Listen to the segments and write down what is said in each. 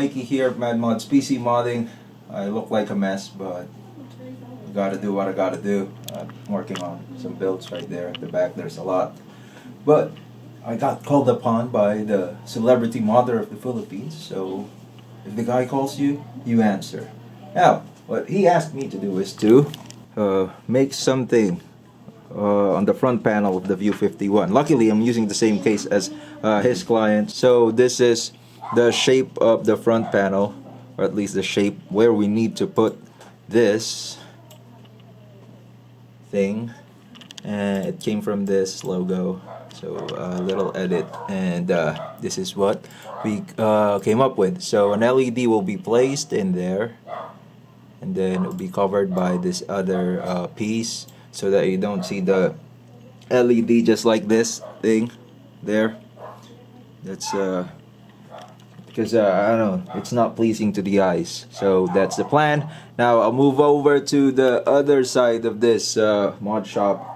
Mikey here at MadMod's PC Modding. I look like a mess, but I gotta do what I gotta do. I'm working on some builds right there at the back. There's a lot. But I got called upon by the celebrity modder of the Philippines, so if the guy calls you, you answer. Now, what he asked me to do is to make something on the front panel of the View 51. Luckily, I'm using the same case as his client. So this is the shape of the front panel, or at least the shape where we need to put this thing. And it came from this logo. So a little edit, and this is what we came up with. So an LED will be placed in there, and then it will be covered by this other piece, so that you don't see the LED just like this thing there. That's because I don't know, it's not pleasing to the eyes. So that's the plan. Now I'll move over to the other side of this mod shop.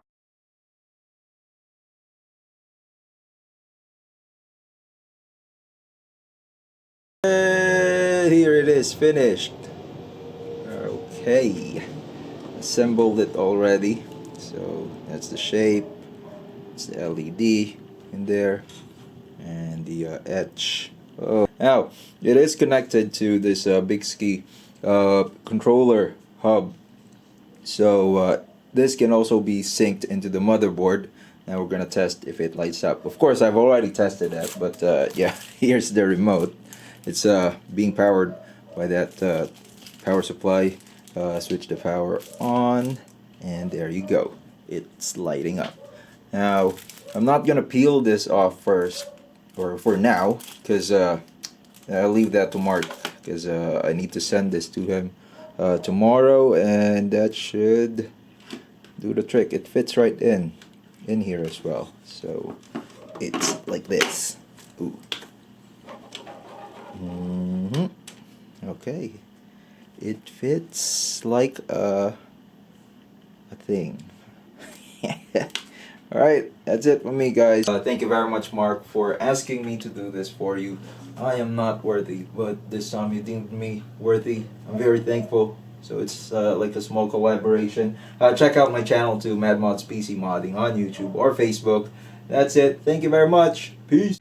And here it is, finished. Okay, assembled it already. So that's the shape. It's the LED in there, and the etch. Oh, now it is connected to this Bixby controller hub. So this can also be synced into the motherboard. Now we're gonna test if it lights up. Of course, I've already tested that, but yeah, here's the remote. It's being powered by that power supply. Switch the power on, and there you go, it's lighting up. Now I'm not gonna peel this off first, or for now, because I'll leave that to Mark, because I need to send this to him tomorrow, and that should do the trick. It fits right in here as well, so it's like this. Ooh. Okay, it fits like a thing. Alright, that's it for me, guys. Thank you very much, Mark, for asking me to do this for you. I am not worthy, but this time you deemed me worthy. I'm very thankful. So it's like a small collaboration. Check out my channel too, MadMod's PC Modding, on YouTube or Facebook. That's it. Thank you very much. Peace.